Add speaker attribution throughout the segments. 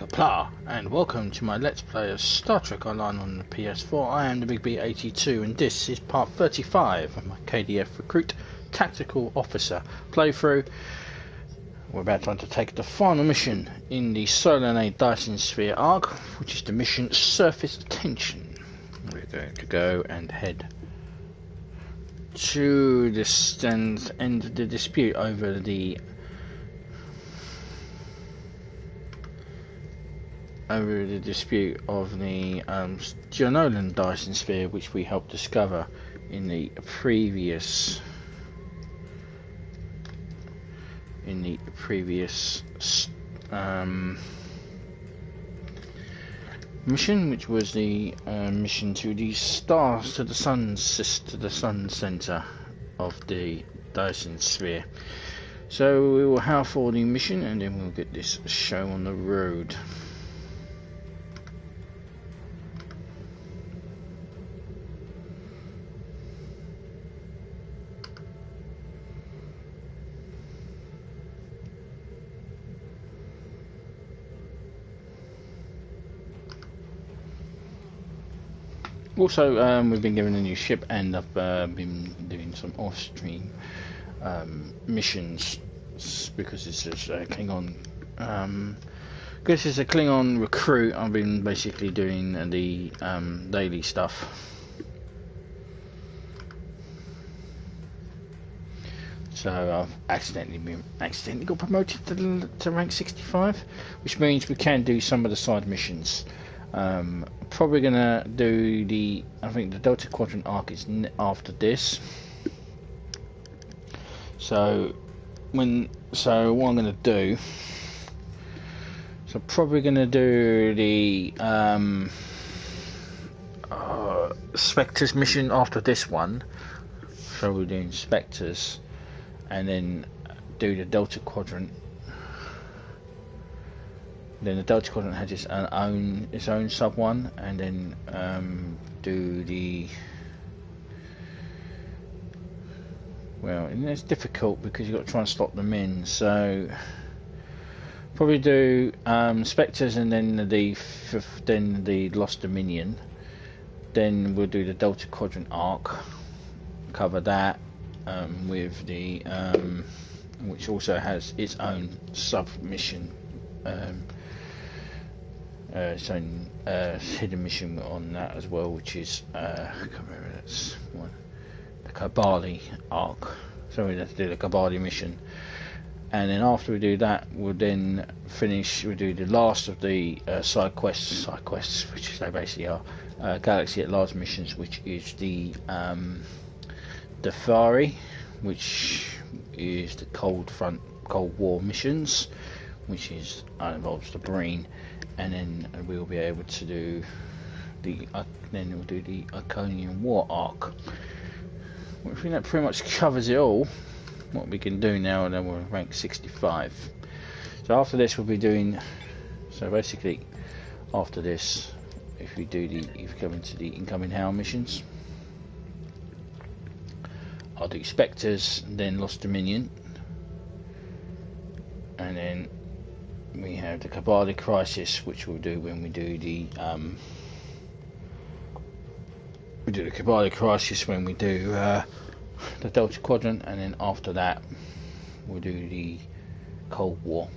Speaker 1: Kapla, and welcome to my Let's Play of Star Trek Online on the PS4. I am the Big B82, and this is part 35 of my KDF Recruit Tactical Officer playthrough. We're about to undertake the final mission in the Solanane Dyson Sphere Arc, which is the mission Surface Tension. We're going to go and head to this and end the dispute over the dispute of the Jenolan Dyson Sphere, which we helped discover in the previous mission, which was the mission to the stars, to the sun center of the Dyson Sphere. So we will have for the mission, and then we'll get this show on the road. Also, we've been given a new ship, and I've been doing some off-stream missions because this is a Klingon. Because it's a Klingon recruit, I've been basically doing the daily stuff. So I've accidentally got promoted to rank 65, which means we can do some of the side missions. Probably gonna do I think the Delta Quadrant arc is after this. So what I'm gonna do, probably gonna do the Spectres mission after this one. So we're doing Spectres, and then do the Delta Quadrant. Then the Delta Quadrant has its own sub one, and then do the and it's difficult because you've got to try and slot them in. So probably do Spectres, and then the Lost Dominion. Then we'll do the Delta Quadrant arc, cover that with the which also has its own sub mission. Hidden mission on that as well, which is I can't remember, that's one, the Kabali arc. So we have to do the Kabali mission, and then after we do that, we'll then we'll do the last of the side quests, which they basically are Galaxy at Large missions, which is the Dafari, which is the Cold War missions, which involves the Breen. And then we'll be able to do the Iconian War arc. I think that pretty much covers it all. What we can do now, and then we'll rank 65. So after this, we'll be doing. So basically, after this, if we come into the incoming Howl missions, I'll do Spectres, then Lost Dominion, and then we have the Kabali Crisis, which we'll do when we do the Kabali Crisis when we do the Delta Quadrant, and then after that we'll do the Cold War,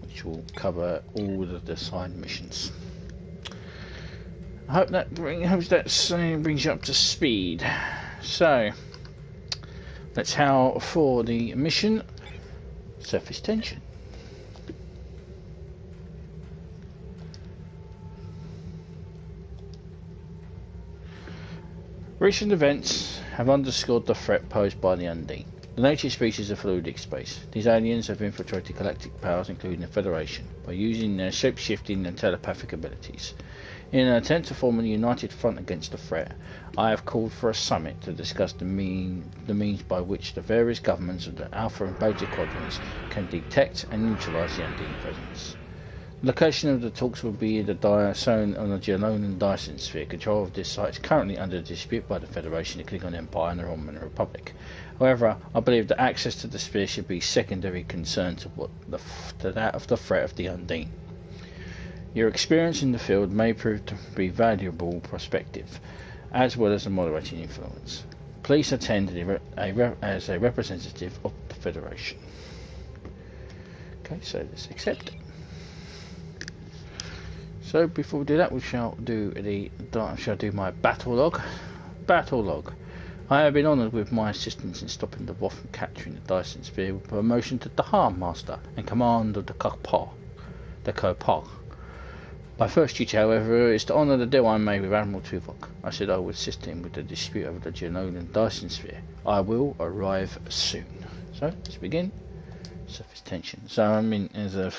Speaker 1: which will cover all of the side missions. I hope that brings you up to speed. So let's howl for the mission Surface Tension. Recent events have underscored the threat posed by the Undine. The native species of fluidic space. These aliens have infiltrated galactic powers, including the Federation, by using their shape-shifting and telepathic abilities. In an attempt to form a united front against the threat, I have called for a summit to discuss the means by which the various governments of the Alpha and Beta Quadrants can detect and neutralize the Undine presence. The location of the talks will be the Jenolan Dyson Sphere. Control of this site is currently under dispute by the Federation, the Klingon Empire, and the Roman Republic. However, I believe that access to the sphere should be secondary concern to that of the threat of the Undine. Your experience in the field may prove to be valuable perspective, as well as a moderating influence. Please attend as a representative of the Federation. Okay, so let's accept it. So before we do that, we shall do my battle log. Battle log. I have been honoured with my assistance in stopping the Voth from capturing the Dyson Sphere with promotion to Dahar Master and command of the Kopar. My first duty, however, is to honour the deal I made with Admiral Tuvok. I said I would assist him with the dispute over the Jenolan Dyson Sphere. I will arrive soon. So let's begin. Surface tension. So I'm in as a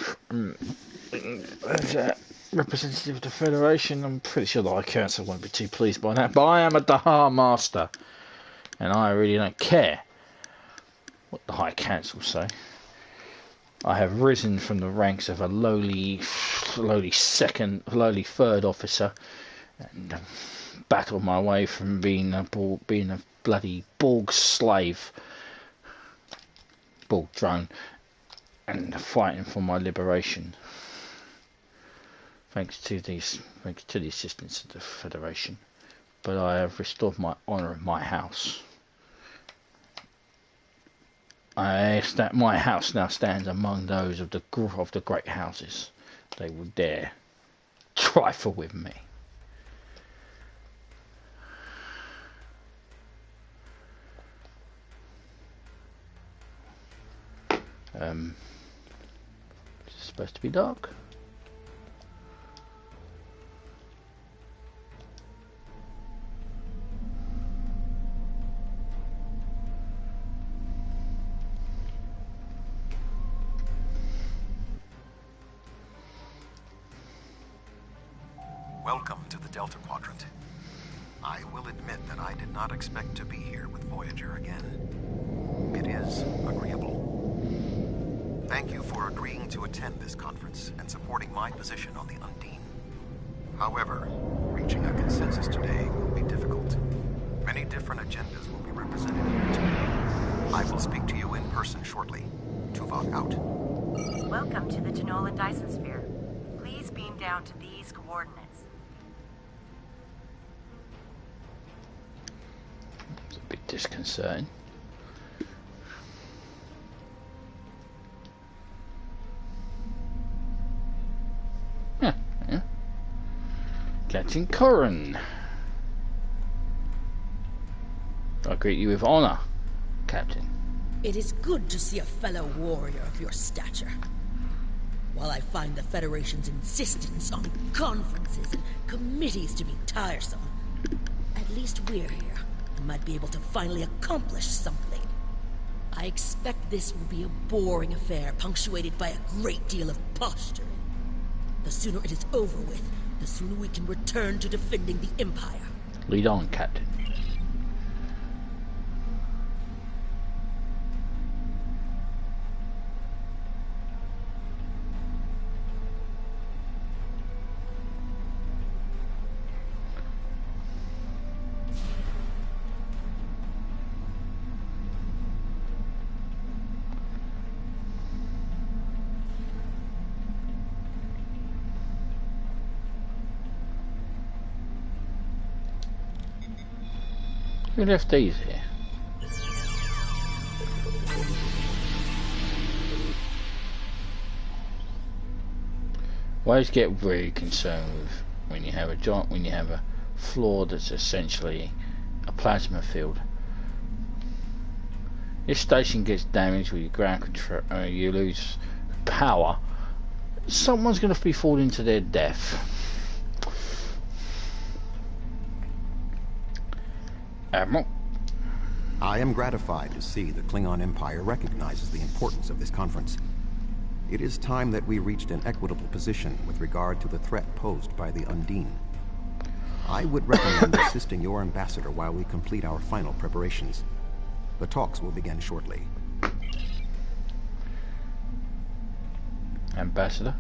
Speaker 1: representative of the Federation. I'm pretty sure the High Council won't be too pleased by that, but I am a Dahar Master, and I really don't care what the High Council say. I have risen from the ranks of a lowly third officer, and battled my way from being a bloody Borg slave, Borg drone, and fighting for my liberation. Thanks to the assistance of the Federation, but I have restored my honour in my house. My house now stands among those of the great houses. They will dare trifle with me. It's supposed to be dark.
Speaker 2: Welcome to the Delta Quadrant. I will admit that I did not expect to be here with Voyager again. It is agreeable. Thank you for agreeing to attend this conference and supporting my position on the Undine. However, reaching a consensus today will be difficult. Many different agendas will be represented here today. I will speak to you in person shortly. Tuvok out.
Speaker 3: Welcome to the Jenolan Dyson Sphere. Please beam down to these coordinates.
Speaker 1: It's a bit disconcerting. Yeah. Captain Corrin. I greet you with honour, Captain.
Speaker 4: It is good to see a fellow warrior of your stature. While I find the Federation's insistence on conferences and committees to be tiresome, at least we're here and might be able to finally accomplish something. I expect this will be a boring affair punctuated by a great deal of posturing. The sooner it is over with, the sooner we can return to defending the Empire.
Speaker 1: Lead on, Captain. Who left these here? I always get very concerned with when you have a floor that's essentially a plasma field. If station gets damaged with your ground control, you lose power, someone's going to be falling to their death. Admiral?
Speaker 2: I am gratified to see the Klingon Empire recognizes the importance of this conference. It is time that we reached an equitable position with regard to the threat posed by the Undine. I would recommend assisting your ambassador while we complete our final preparations. The talks will begin shortly.
Speaker 1: Ambassador?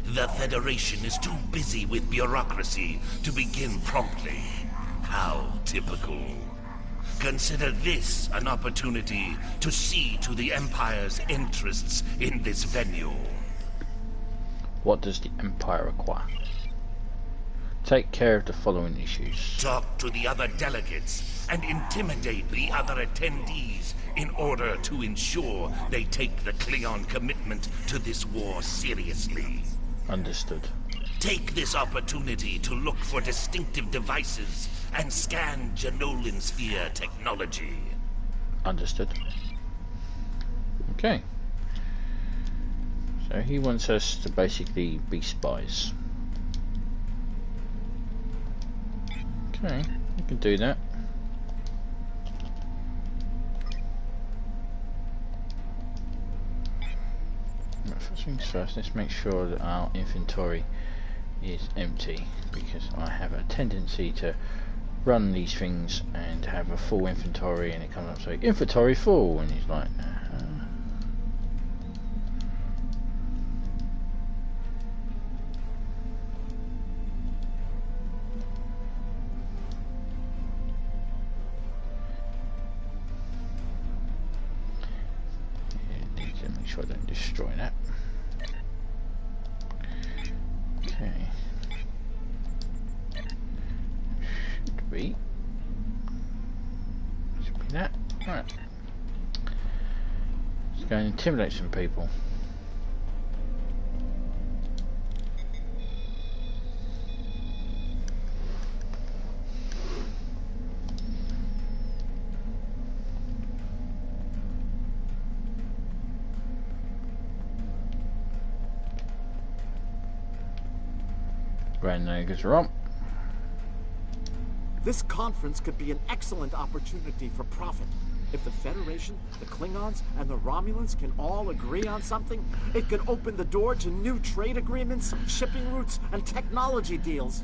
Speaker 5: The Federation is too busy with bureaucracy to begin promptly. How typical. Consider this an opportunity to see to the Empire's interests in this venue.
Speaker 1: What does the Empire require? Take care of the following issues.
Speaker 5: Talk to the other delegates and intimidate the other attendees in order to ensure they take the Klingon commitment to this war seriously.
Speaker 1: Understood.
Speaker 5: Take this opportunity to look for distinctive devices and scan Jenolan Sphere technology.
Speaker 1: Understood. Okay. So he wants us to basically be spies. Okay, we can do that. First things first, let's make sure that our inventory is empty, because I have a tendency to run these things and have a full inventory, and it comes up saying inventory full, and he's like, need to make sure I don't destroy that. Okay. Should be that. Right. Let's go and intimidate some people. Brand niggas are on.
Speaker 6: This conference could be an excellent opportunity for profit. If the Federation, the Klingons, and the Romulans can all agree on something, it could open the door to new trade agreements, shipping routes, and technology deals.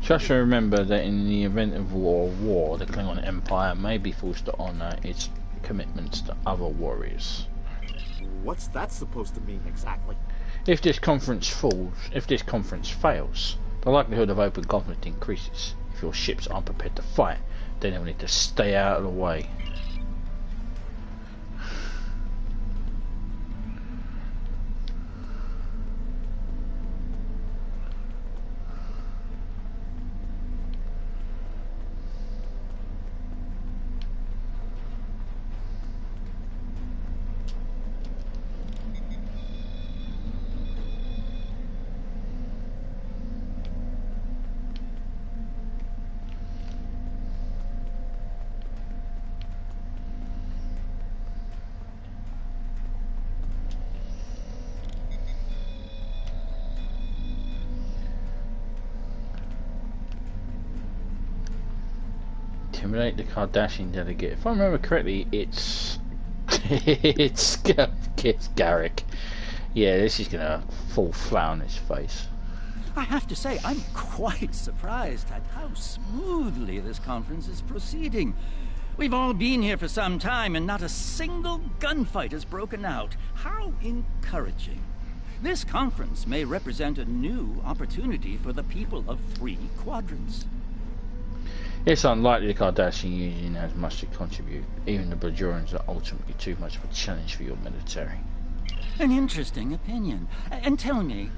Speaker 1: Just remember that in the event of war, the Klingon Empire may be forced to honour its commitments to other warriors.
Speaker 6: What's that supposed to mean exactly?
Speaker 1: If this conference fails, the likelihood of open conflict increases. If your ships aren't prepared to fight, then they'll need to stay out of the way. Intimidate the Cardassian delegate. If I remember correctly, it's it's Garrick. Yeah, this is gonna fall flat on his face.
Speaker 7: I have to say, I'm quite surprised at how smoothly this conference is proceeding. We've all been here for some time, and not a single gunfight has broken out. How encouraging. This conference may represent a new opportunity for the people of 3 quadrants.
Speaker 1: It's unlikely the Cardassian Union has much to contribute. Even the Bajorans are ultimately too much of a challenge for your military.
Speaker 7: An interesting opinion. And tell me,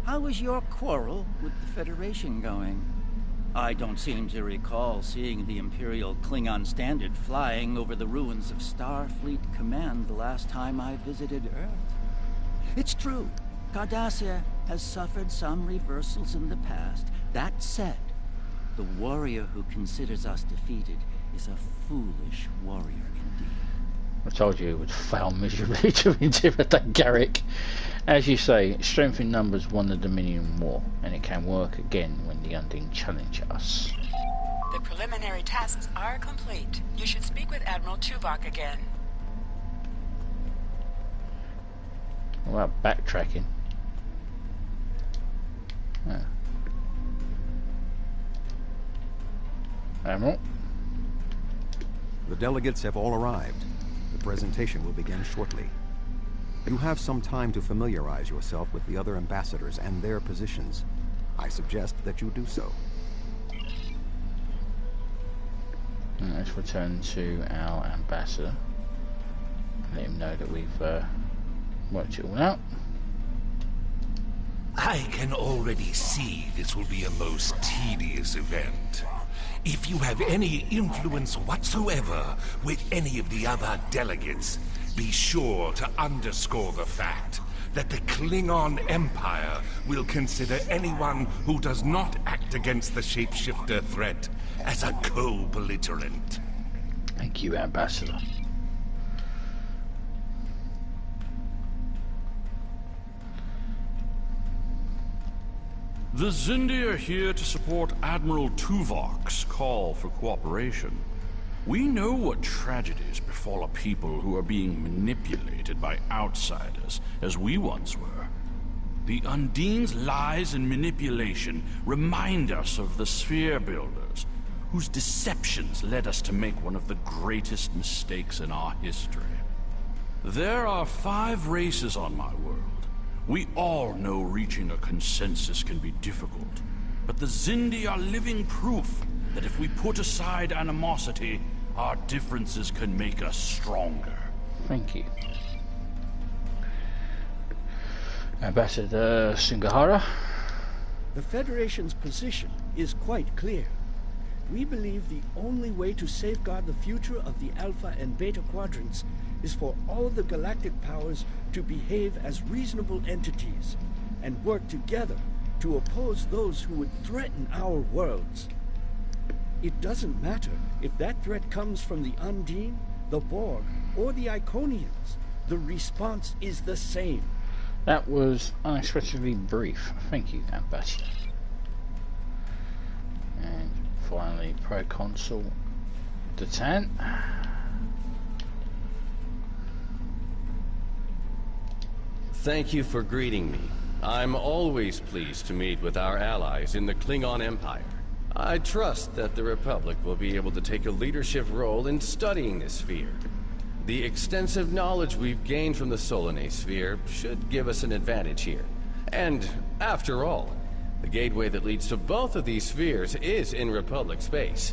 Speaker 7: how is your quarrel with the Federation going? I don't seem to recall seeing the Imperial Klingon standard flying over the ruins of Starfleet Command the last time I visited Earth. It's true, Cardassia has suffered some reversals in the past. That said, the warrior who considers us defeated is a foolish warrior indeed.
Speaker 1: I told you it would fail miserably to intimidate Garrick. As you say, strength in numbers won the Dominion War, and it can work again when the Undine challenge us.
Speaker 8: The preliminary tasks are complete. You should speak with Admiral Tuvok again.
Speaker 1: What about backtracking? Oh. Admiral?
Speaker 2: The delegates have all arrived. The presentation will begin shortly. You have some time to familiarize yourself with the other ambassadors and their positions. I suggest that you do so.
Speaker 1: Let's return to our ambassador. Let him know that we've worked it all out.
Speaker 5: I can already see this will be a most tedious event. If you have any influence whatsoever with any of the other delegates, be sure to underscore the fact that the Klingon Empire will consider anyone who does not act against the shapeshifter threat as a co-belligerent.
Speaker 1: Thank you, Ambassador.
Speaker 9: The Xindi are here to support Admiral Tuvok's call for cooperation. We know what tragedies befall a people who are being manipulated by outsiders, as we once were. The Undine's lies and manipulation remind us of the Sphere Builders, whose deceptions led us to make one of the greatest mistakes in our history. There are 5 races on my world. We all know reaching a consensus can be difficult, but the Xindi are living proof that if we put aside animosity, our differences can make us stronger.
Speaker 1: Thank you. Ambassador Singahara?
Speaker 10: The Federation's position is quite clear. We believe the only way to safeguard the future of the Alpha and Beta Quadrants is for all the galactic powers to behave as reasonable entities and work together to oppose those who would threaten our worlds. It doesn't matter if that threat comes from the Undine, the Borg, or the Iconians. The response is the same.
Speaker 1: That was unexpectedly brief. Thank you, Ambassador. And finally, Proconsul Detan.
Speaker 11: Thank you for greeting me. I'm always pleased to meet with our allies in the Klingon Empire. I trust that the Republic will be able to take a leadership role in studying this sphere. The extensive knowledge we've gained from the Solanane Sphere should give us an advantage here. And, after all, the gateway that leads to both of these spheres is in Republic space.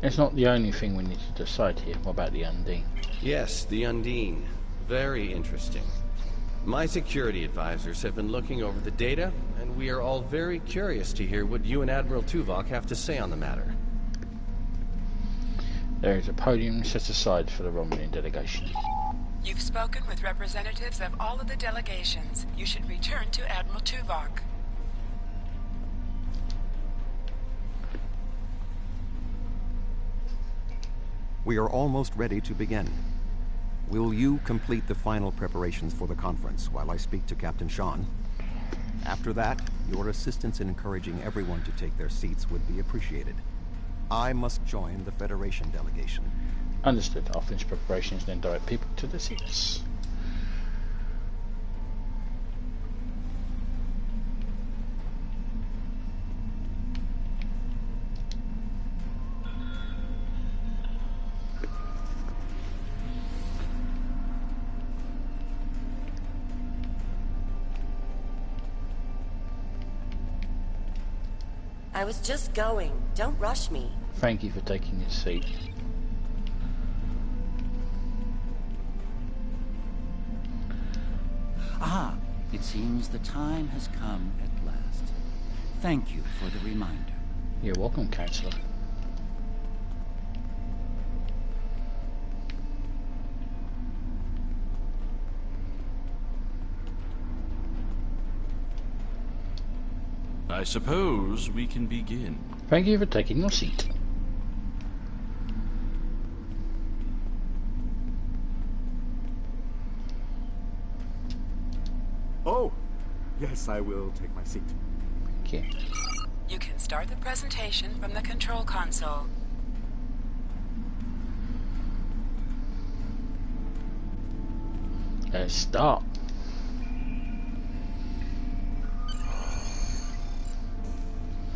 Speaker 1: It's not the only thing we need to decide here. What about the Undine?
Speaker 11: Yes, the Undine. Very interesting. My security advisors have been looking over the data, and we are all very curious to hear what you and Admiral Tuvok have to say on the matter.
Speaker 1: There is a podium set aside for the Romulan delegation.
Speaker 8: You've spoken with representatives of all of the delegations. You should return to Admiral Tuvok.
Speaker 2: We are almost ready to begin. Will you complete the final preparations for the conference while I speak to Captain Sean? After that, your assistance in encouraging everyone to take their seats would be appreciated. I must join the Federation delegation.
Speaker 1: Understood. I'll finish preparations, then direct people to the seats.
Speaker 3: I was just going. Don't rush me.
Speaker 1: Thank you for taking your seat.
Speaker 7: Ah, it seems the time has come at last. Thank you for the reminder.
Speaker 1: You're welcome, Counselor.
Speaker 9: I suppose we can begin.
Speaker 1: Thank you for taking your seat.
Speaker 6: Oh, yes, I will take my seat.
Speaker 1: Okay.
Speaker 8: You can start the presentation from the control console.
Speaker 1: Let's start.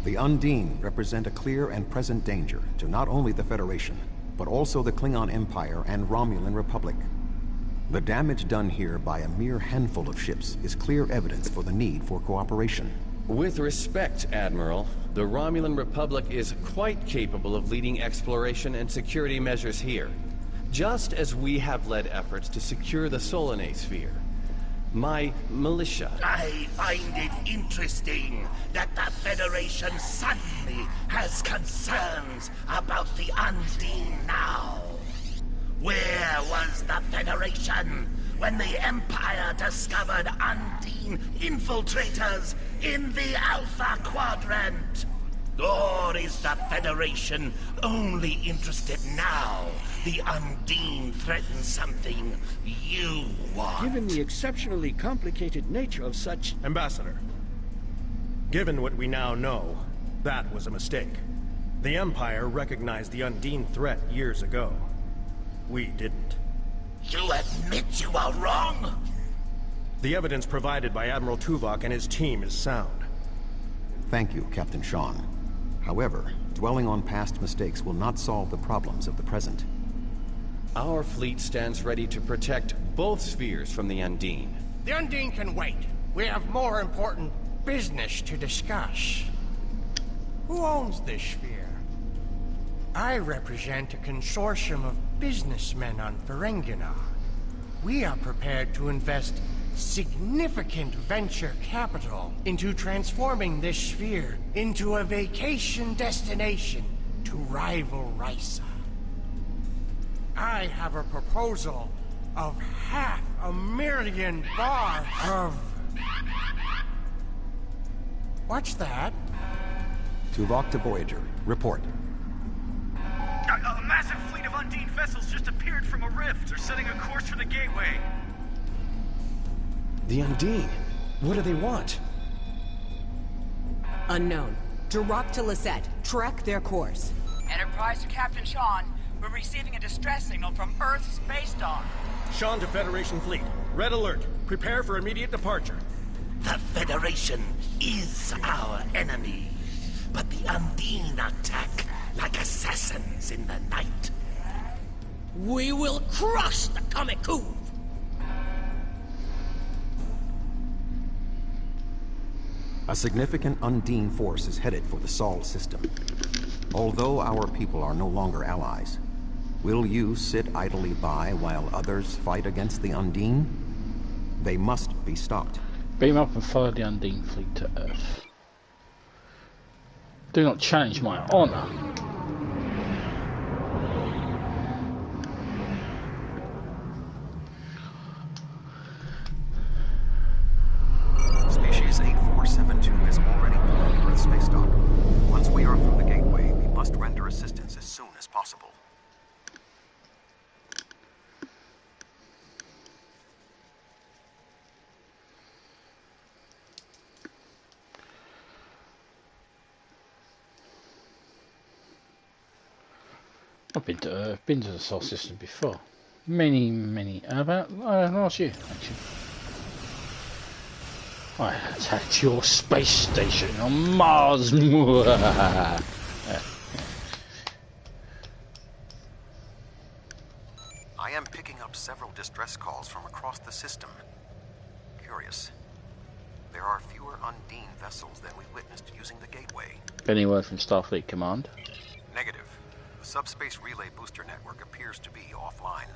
Speaker 2: The Undine represent a clear and present danger to not only the Federation, but also the Klingon Empire and Romulan Republic. The damage done here by a mere handful of ships is clear evidence for the need for cooperation.
Speaker 11: With respect, Admiral, the Romulan Republic is quite capable of leading exploration and security measures here, just as we have led efforts to secure the Solanane Sphere. My militia.
Speaker 5: I find it interesting that the Federation suddenly has concerns about the Undine now. Where was the Federation when the Empire discovered Undine infiltrators in the Alpha Quadrant? Or is the Federation only interested now the Undine threatens something you want?
Speaker 10: Given the exceptionally complicated nature of such...
Speaker 12: Ambassador, given what we now know, that was a mistake. The Empire recognized the Undine threat years ago. We didn't.
Speaker 5: You admit you are wrong?
Speaker 12: The evidence provided by Admiral Tuvok and his team is sound.
Speaker 2: Thank you, Captain Sean. However, dwelling on past mistakes will not solve the problems of the present.
Speaker 11: Our fleet stands ready to protect both spheres from the Undine.
Speaker 13: The Undine can wait. We have more important business to discuss. Who owns this sphere? I represent a consortium of businessmen on Ferenginar. We are prepared to invest significant venture capital into transforming this sphere into a vacation destination to rival Risa. I have a proposal of $500,000 of... What's that?
Speaker 2: Tuvok to Voyager. Report.
Speaker 14: A massive fleet of Undine vessels just appeared from a rift. They're setting a course for the gateway.
Speaker 12: The Undine? What do they want?
Speaker 15: Unknown. Direct to Lisette. Track their course.
Speaker 8: Enterprise to Captain Sean. We're receiving a distress signal from Earth's space dock.
Speaker 12: Sean to Federation Fleet. Red alert. Prepare for immediate departure.
Speaker 5: The Federation is our enemy, but the Undine attack like assassins in the night.
Speaker 4: We will crush the Comic-Coup!
Speaker 2: A significant Undine force is headed for the Sol system. Although our people are no longer allies, will you sit idly by while others fight against the Undine? They must be stopped.
Speaker 1: Beam up and follow the Undine fleet to Earth. Do not challenge my honor.
Speaker 2: Species 8472 is already boarding Earth space dock. Once we are through the gateway, we must render assistance as soon as possible.
Speaker 1: I've been to the Sol system before. Many, about last year, actually. I attacked your space station on Mars.
Speaker 2: I am picking up several distress calls from across the system. Curious. There are fewer Undine vessels than we witnessed using the gateway.
Speaker 1: Any word from Starfleet Command?
Speaker 2: Negative. The subspace relay booster network appears to be offline.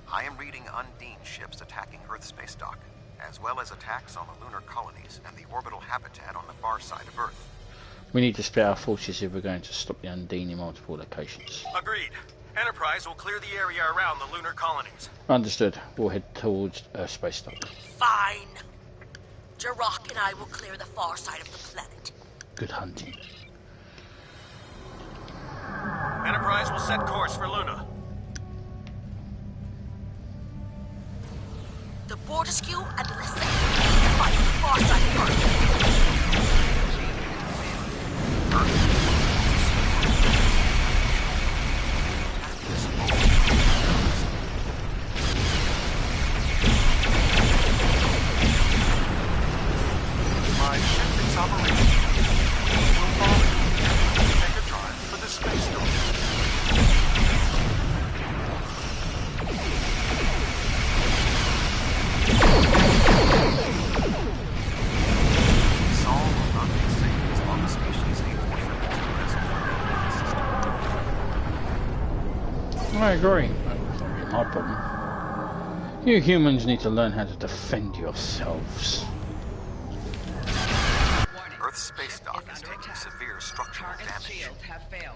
Speaker 2: I am reading Undine ships attacking Earth space dock, as well as attacks on the lunar colonies and the orbital habitat on the far side of Earth.
Speaker 1: We need to split our forces if we're going to stop the Undine in multiple locations.
Speaker 12: Agreed. Enterprise will clear the area around the lunar colonies.
Speaker 1: Understood. We'll head towards Earth space dock.
Speaker 4: Fine. Jirok and I will clear the far side of the planet.
Speaker 1: Good hunting.
Speaker 12: Enterprise will set course for Luna.
Speaker 4: The Fortescue and the Lisette fight the far side of Earth.
Speaker 2: My ship is operational. We'll follow you. Take a drive for the space dock. Sol will not be safe as long as species 8472 vessels remain in the system.
Speaker 1: I agree. That's not my problem. You humans need to learn how to defend yourselves.
Speaker 2: Earth's space dock is taking severe structural damage.
Speaker 8: Shields have failed.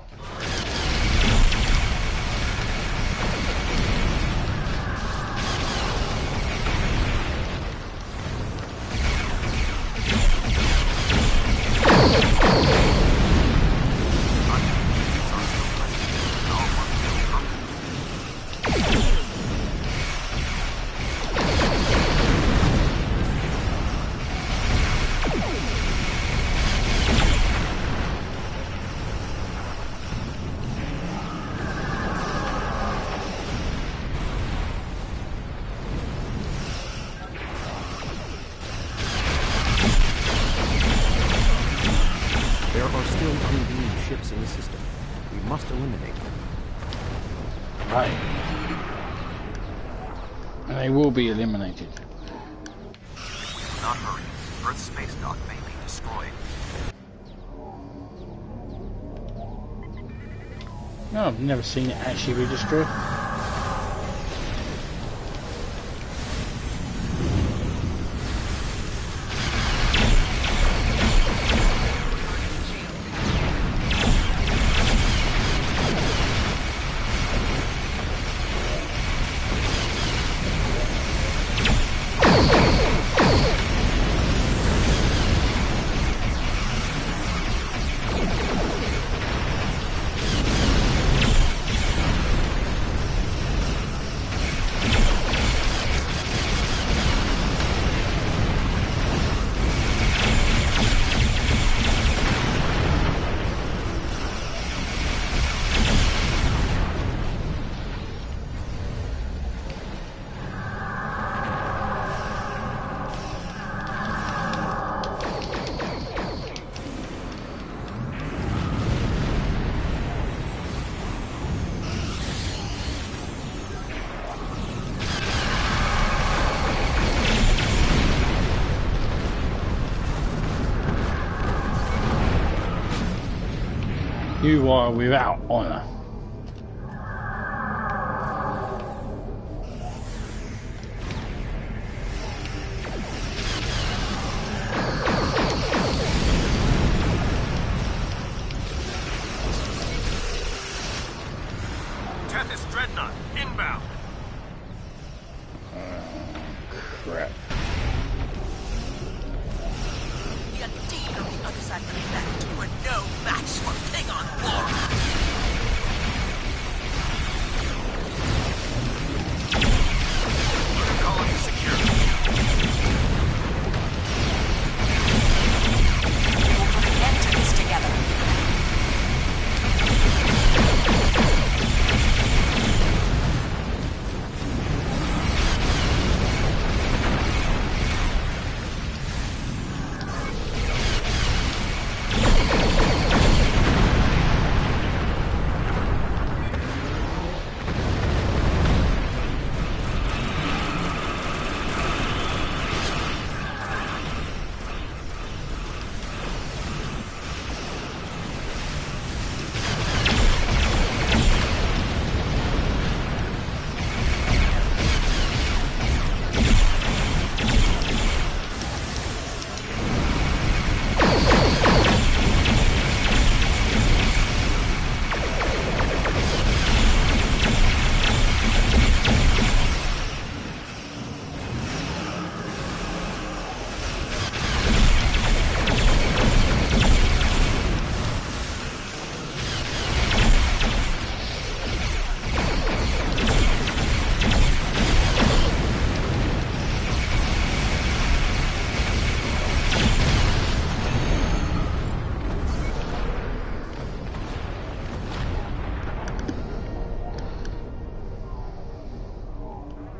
Speaker 1: Be eliminated.
Speaker 2: If we do not hurry, Earth's space dock may be destroyed.
Speaker 1: No, I've never seen it actually be destroyed. You are without honor.
Speaker 14: Tethys Dreadnought, inbound.
Speaker 1: Crap.
Speaker 4: The Undine on the other side of the planet were no match for Klingon war.
Speaker 14: Colony secure.
Speaker 3: We will put an end to this together.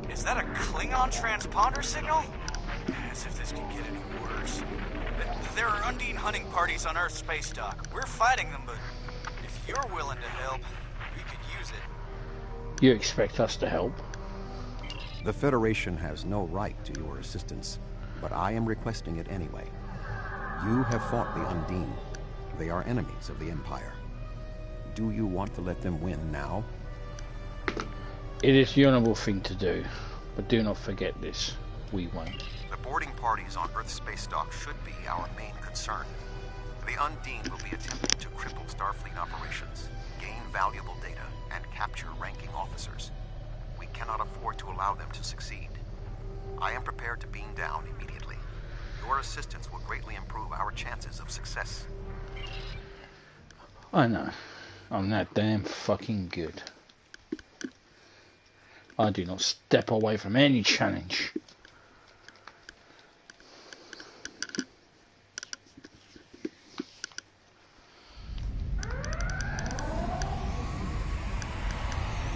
Speaker 14: Is that a Klingon transponder signal? As if this could get any worse. There are Undine hunting parties on Earth's space dock. We're fighting them, but if you're willing to help, we could use it.
Speaker 1: You expect us to help?
Speaker 2: The Federation has no right to your assistance, but I am requesting it anyway. You have fought the Undine. They are enemies of the Empire. Do you want to let them win now?
Speaker 1: It is the honourable thing to do. But do not forget this. We won't.
Speaker 2: The boarding parties on Earth space dock should be our main concern. The Undine will be attempting to cripple Starfleet operations, gain valuable data, and capture ranking officers. We cannot afford to allow them to succeed. I am prepared to beam down immediately. Your assistance will greatly improve our chances of success.
Speaker 1: I know. I'm that damn fucking good. I do not step away from any challenge.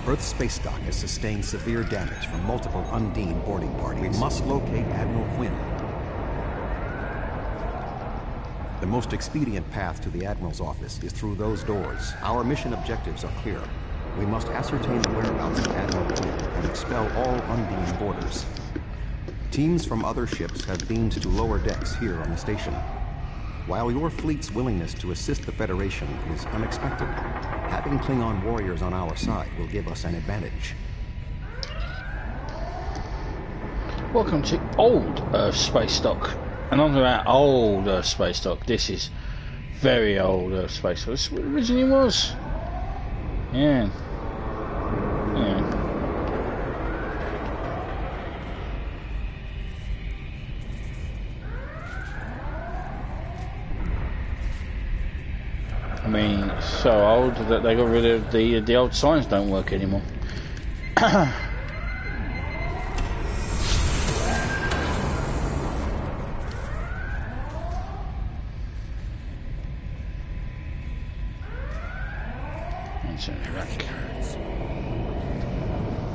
Speaker 2: Earth space dock has sustained severe damage from multiple Undine boarding parties. We must locate Admiral Quinn. The most expedient path to the Admiral's office is through those doors. Our mission objectives are clear. We must ascertain the whereabouts of Admiral Quinn and expel all Undine boarders. Teams from other ships have beamed to lower decks here on the station. While your fleet's willingness to assist the Federation is unexpected, having Klingon warriors on our side will give us an advantage.
Speaker 1: Welcome to old Earth space dock. And on that old Earth space dock. This is very old Earth space dock. This is what it originally was. Yeah. Yeah. I mean, it's so old that they got rid of the old signs don't work anymore.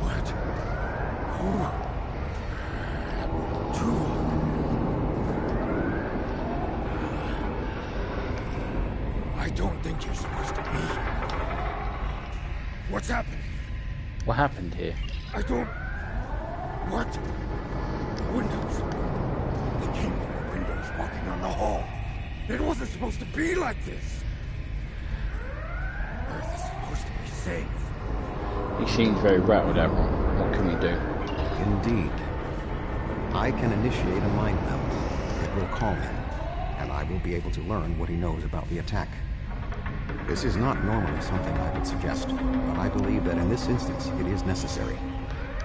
Speaker 5: What? Hold on. I don't think you're supposed to be here. What's happening?
Speaker 1: What happened here?
Speaker 5: I don't... What? The windows. They came from the windows walking on the hall. It wasn't supposed to be like this. Earth is supposed to be safe.
Speaker 1: He seems very rattled, Admiral. What can we do?
Speaker 2: Indeed. I can initiate a mind meld. It will calm him, and I will be able to learn what he knows about the attack. This is not normally something I would suggest, but I believe that in this instance it is necessary.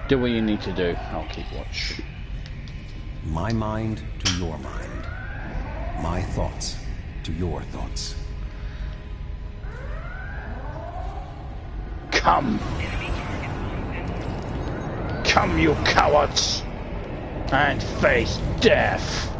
Speaker 1: Do what you need to do. I'll keep watch.
Speaker 2: My mind to your mind. My thoughts to your thoughts.
Speaker 1: Come! Come, you cowards! And face death!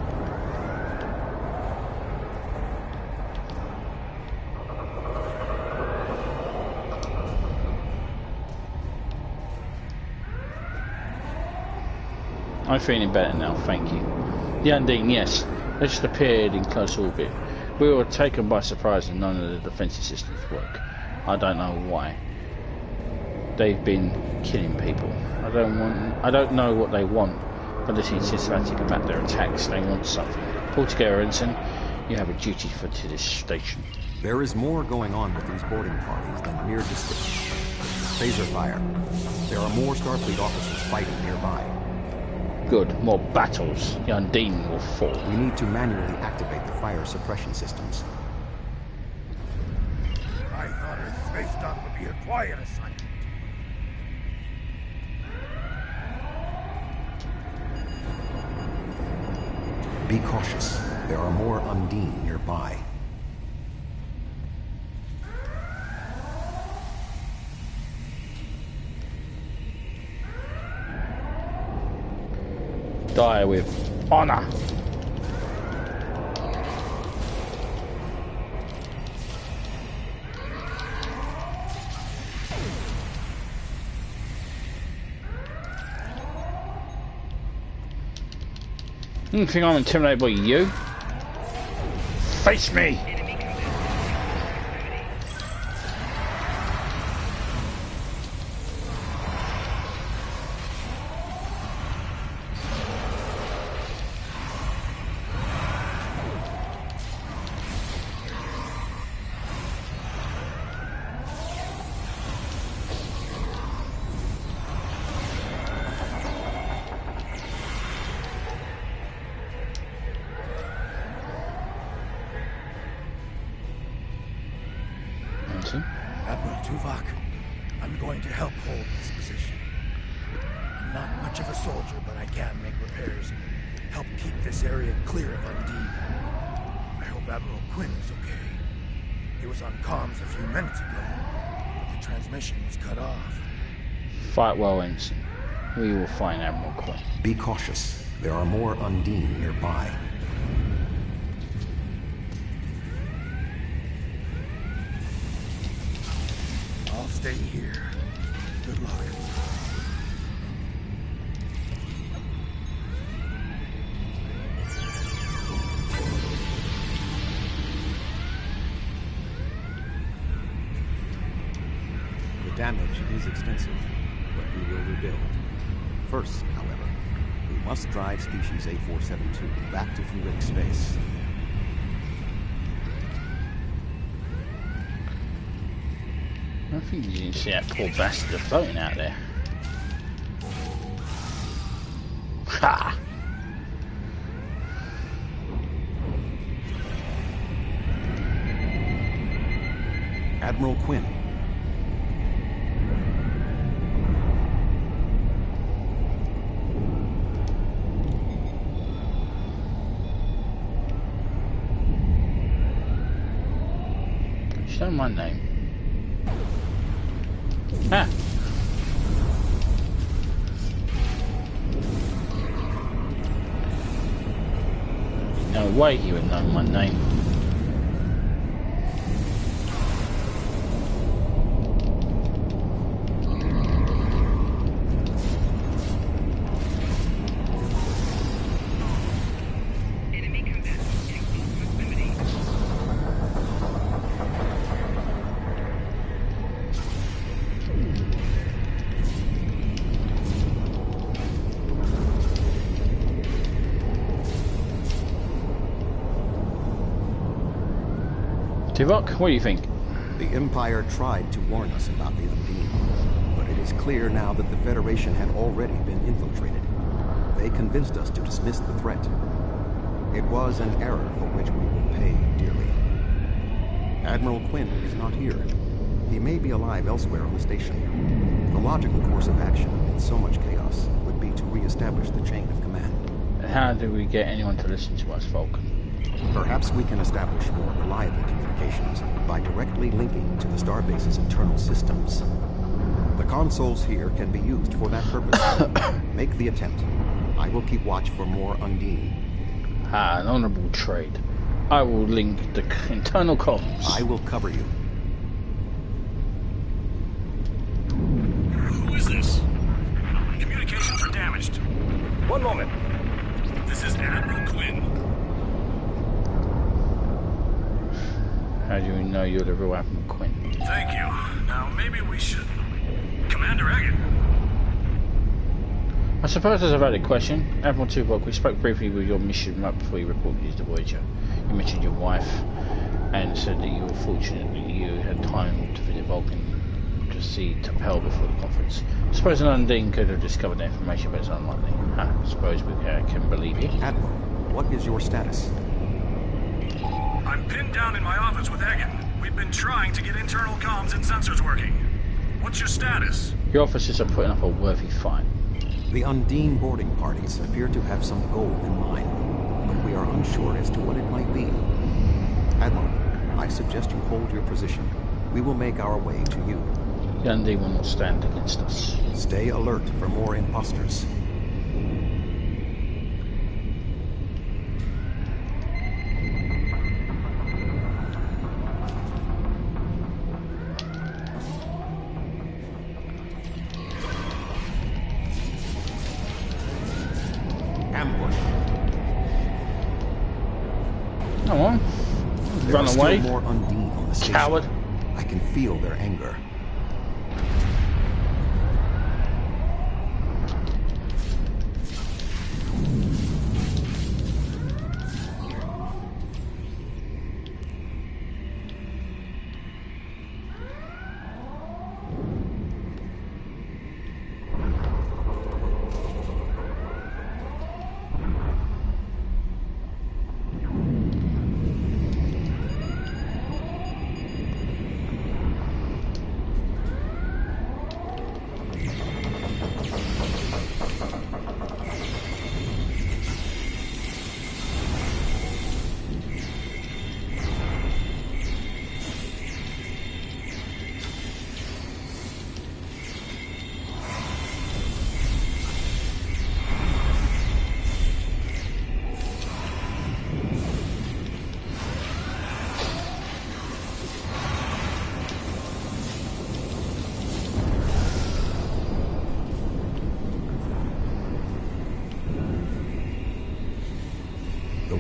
Speaker 1: I'm feeling better now, thank you. The Undine, yes. They just appeared in close orbit. We were taken by surprise and none of the defensive systems work. I don't know why. They've been killing people. I don't know what they want, but they seem systematic about their attacks. They want something. Pull together, Ensign. You have a duty to this station.
Speaker 2: There is more going on with these boarding parties than mere description. Phaser fire. There are more Starfleet officers fighting nearby.
Speaker 1: Good. More battles. The Undine will fall.
Speaker 2: We need to manually activate the fire suppression systems.
Speaker 5: I thought Earth space dock would be a quiet assignment.
Speaker 2: Be cautious. There are more Undine nearby.
Speaker 1: Die with honor. You think I'm intimidated by you? Face me! Ensign.
Speaker 16: Admiral Tuvok, I'm going to help hold this position. I'm not much of a soldier, but I can make repairs and help keep this area clear of Undine. I hope Admiral Quinn is okay. He was on comms a few minutes ago, but the transmission was cut off.
Speaker 1: Fight well, Ensign. We will find Admiral Quinn.
Speaker 2: Be cautious. There are more Undine nearby.
Speaker 16: I'll stay here. Good luck.
Speaker 17: The damage is extensive, but we will rebuild. First, however, we must drive species A472 back to fluidic space.
Speaker 1: I think you didn't see that poor bastard floating out there. Ha!
Speaker 17: Admiral Quinn.
Speaker 1: Show my name. Ah. No way he would know my name. Tuvok, what do you think?
Speaker 2: The Empire tried to warn us about the Undine, but it is clear now that the Federation had already been infiltrated. They convinced us to dismiss the threat. It was an error for which we will pay dearly. Admiral Quinn is not here. He may be alive elsewhere on the station. The logical course of action in so much chaos would be to re-establish the chain of command.
Speaker 1: And how do we get anyone to listen to us, Vulcan?
Speaker 2: Perhaps we can establish more reliable communications by directly linking to the Starbase's internal systems. The consoles here can be used for that purpose. Make the attempt. I will keep watch for more Undine.
Speaker 1: Ah, an honorable trade. I will link the internal comms.
Speaker 2: I will cover you.
Speaker 12: Who is this? Communications are damaged. One moment. This is Admiral Quinn.
Speaker 1: How do you know you're the real Admiral Quinn?
Speaker 12: Thank you. Now maybe we should... Commander Egan.
Speaker 1: I suppose that's a valid question. Admiral Tuvok, we spoke briefly with your mission right before you reported to Voyager. You mentioned your wife and said that you were fortunate that you had time to visit Vulcan to see T'Pel before the conference. I suppose an Undine could have discovered that information, but it's unlikely. I suppose we can believe you.
Speaker 2: Admiral, what is your status?
Speaker 12: I'm pinned down in my office with Egan. We've been trying to get internal comms and sensors working. What's your status?
Speaker 1: Your officers are putting up a worthy fight.
Speaker 2: The Undine boarding parties appear to have some gold in mind, but we are unsure as to what it might be. Admiral, I suggest you hold your position. We will make our way to you.
Speaker 1: The Undine will not stand against us.
Speaker 2: Stay alert for more imposters.
Speaker 1: Come on. Run away.
Speaker 2: Still more Undine on the station.
Speaker 1: Coward.
Speaker 2: I can feel their anger.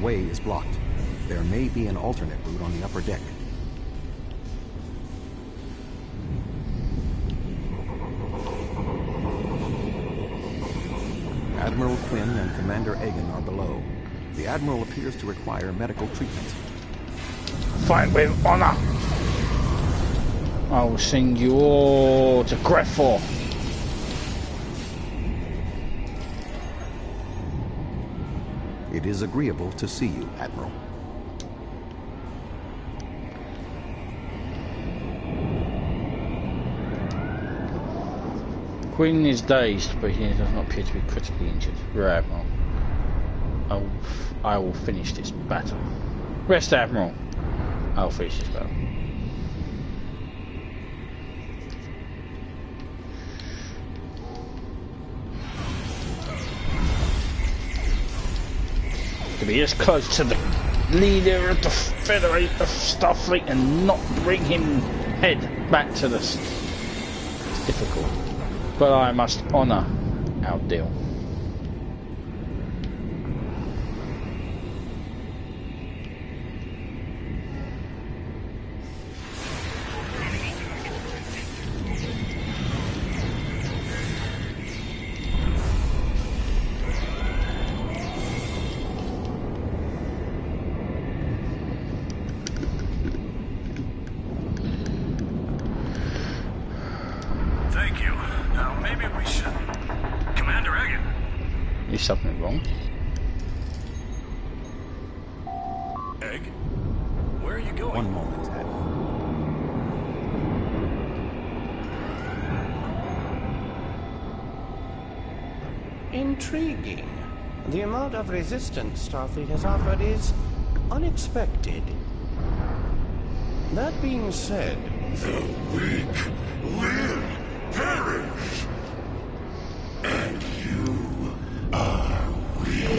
Speaker 17: way is blocked. There may be an alternate route on the upper deck. Admiral Quinn and Commander Egan are below. The Admiral appears to require medical treatment.
Speaker 1: Fight with honor! I will send you all to Greffor.
Speaker 17: It is agreeable to see you, Admiral.
Speaker 1: Quinn is dazed, but he does not appear to be critically injured. Rear Admiral. I will finish this battle. Rest, Admiral. I will finish this battle. To be as close to the leader of the Federation of Starfleet and not bring him head back to the... It's difficult. But I must honour our deal. Something wrong.
Speaker 9: Egg? Where are you going?
Speaker 17: One moment, Admiral.
Speaker 13: Intriguing. The amount of resistance Starfleet has offered is unexpected. That being said...
Speaker 5: The weak will perish. And you are weak.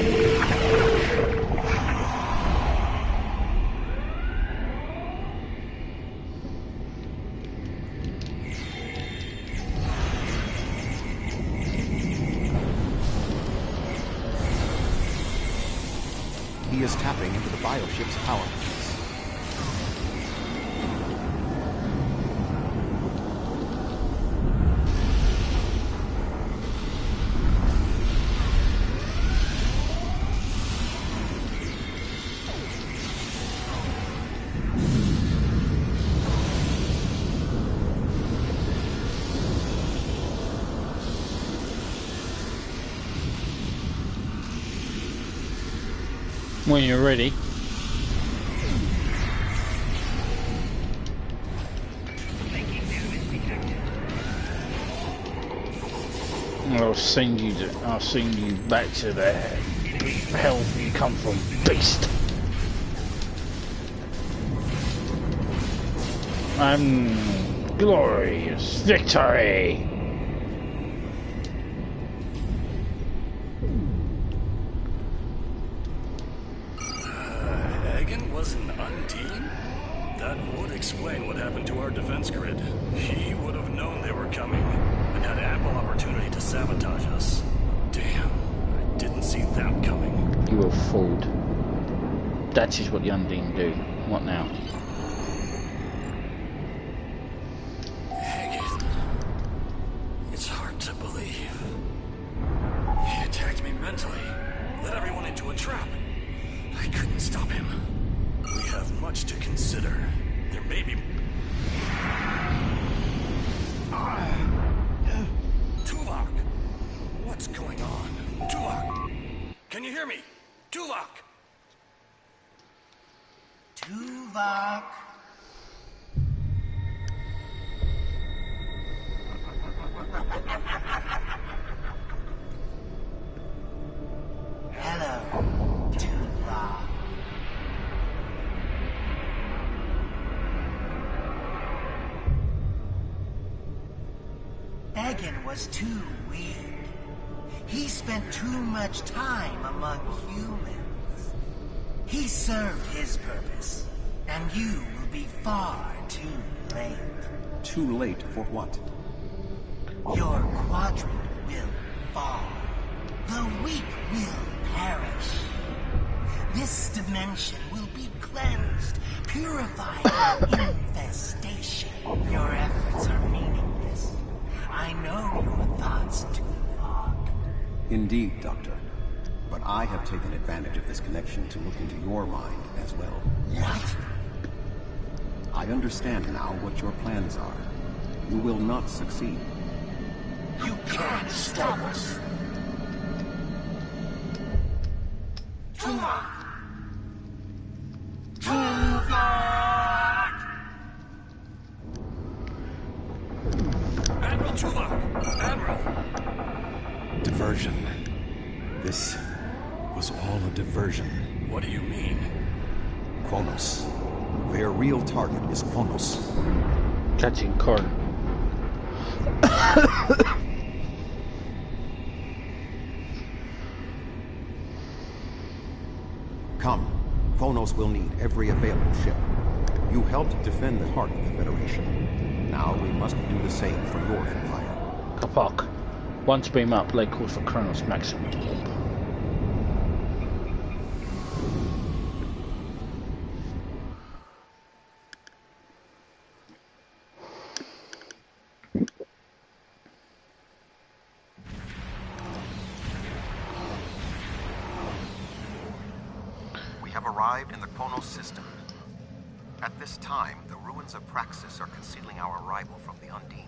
Speaker 17: He is tapping into the bioship's power.
Speaker 1: When you're ready. I'll send you back to the hell you come from, beast. Glorious victory.
Speaker 9: Explain what happened to our defense grid. He would have known they were coming and had ample opportunity to sabotage us. Damn, I didn't see that coming.
Speaker 1: You were fooled. That is what the Undine do. What now?
Speaker 9: Hagen. It's hard to believe. He attacked me mentally, led everyone into a trap. I couldn't stop him. We have much to consider. There may be... Tuvok! What's going on? Tuvok! Can you hear me? Tuvok!
Speaker 18: Tuvok! Hello, Tuvok. Egan was too weak. He spent too much time among humans. He served his purpose, and you will be far too late.
Speaker 17: Too late for what?
Speaker 18: Your quadrant will fall. The weak will perish. This dimension will be cleansed, purified from infestation. Your efforts are meaningless. I know your thoughts, Tuvok.
Speaker 17: Indeed, Doctor. But I have taken advantage of this connection to look into your mind as well.
Speaker 18: What?
Speaker 17: I understand now what your plans are. You will not succeed.
Speaker 18: You can't stop us. Tuvok! Tuvok!
Speaker 5: Admiral Tuvok! Admiral!
Speaker 17: Diversion. This was all a diversion.
Speaker 5: What do you mean?
Speaker 17: Kronos. Their real target is Kronos.
Speaker 1: Catching corn.
Speaker 17: Come. Kronos will need every available ship. You helped defend the heart of the Federation. Now we must do the same for your empire.
Speaker 1: Kapak. Once beam up, lay course for Kronos maximum.
Speaker 2: We have arrived in the Kronos system. At this time, the ruins of Praxis are concealing our arrival from the Undine.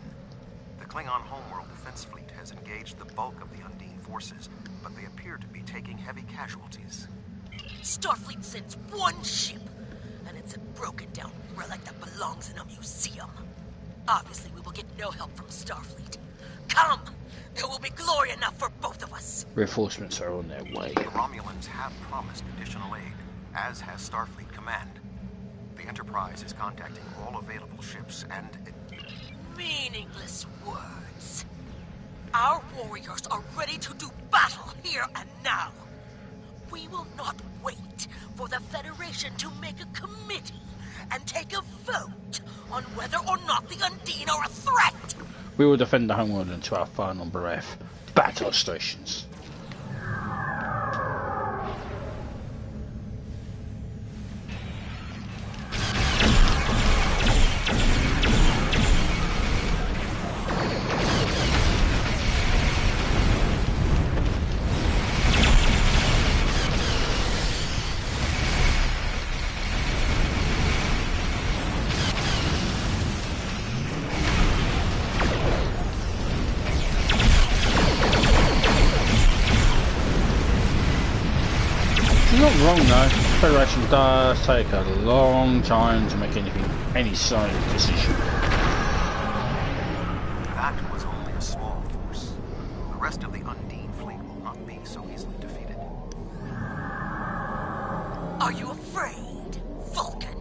Speaker 2: The Klingon homeworld defense fleet has engaged the bulk of the Undine forces, but they appear to be taking heavy casualties.
Speaker 4: Starfleet sends one ship, and it's a broken down relic that belongs in a museum. Obviously, we will get no help from Starfleet. Come! There will be glory enough for both of us!
Speaker 1: Reinforcements are on their way.
Speaker 2: The Romulans have promised additional aid, as has Starfleet Command. The Enterprise is contacting all available ships and...
Speaker 4: Meaningless words. Our warriors are ready to do battle here and now. We will not wait for the Federation to make a committee and take a vote on whether or not the Undine are a threat.
Speaker 1: We will defend the homeworld until our final breath. Battle stations. Wrong though, Federation does take a long time to make any sort of decision.
Speaker 2: That was only a small force. The rest of the Undine fleet will not be so easily defeated.
Speaker 4: Are you afraid, Vulcan?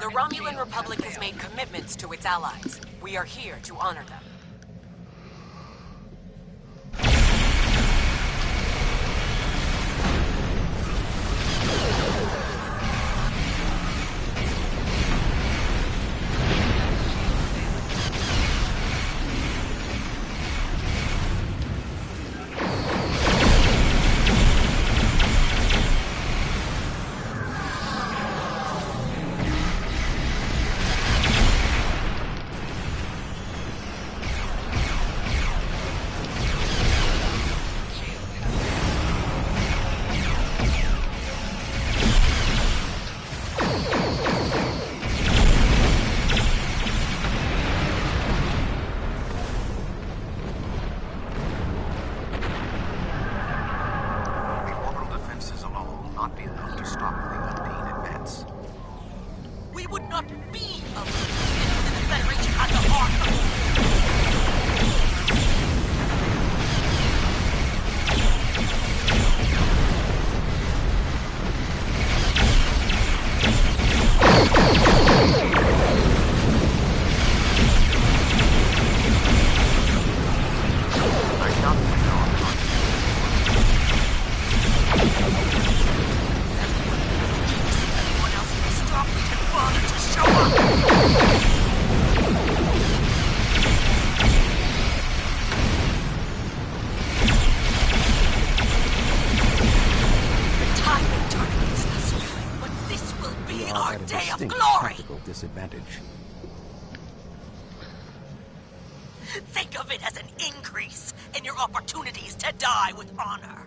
Speaker 15: The Romulan Republic has made commitments to its allies. We are here to honor them.
Speaker 17: advantage.
Speaker 4: Think of it as an increase in your opportunities to die with honor.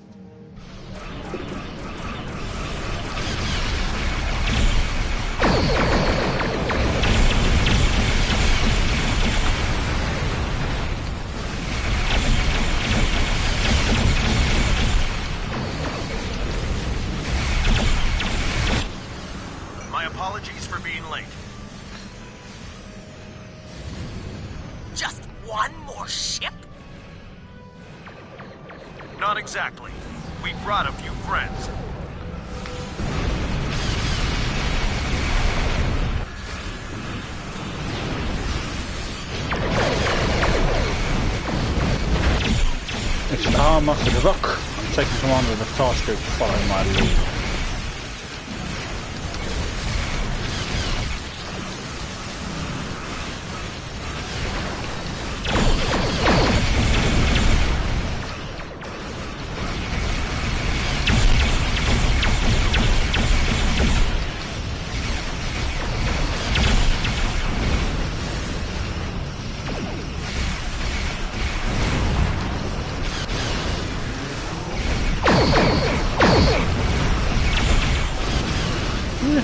Speaker 12: My apologies for being late.
Speaker 4: Just one more ship?
Speaker 12: Not exactly. We brought a few friends.
Speaker 1: It's Dahar Master Tuvok. I'm taking command of the task group following my lead.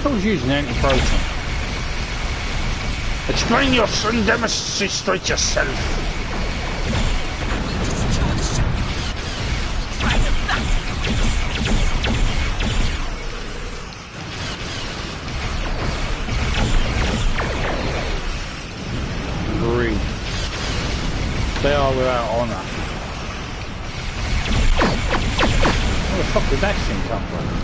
Speaker 1: I was using anti-proton. Explain your son, demonstrate yourself. Breathe. They are without honor. Where the fuck did that thing come from?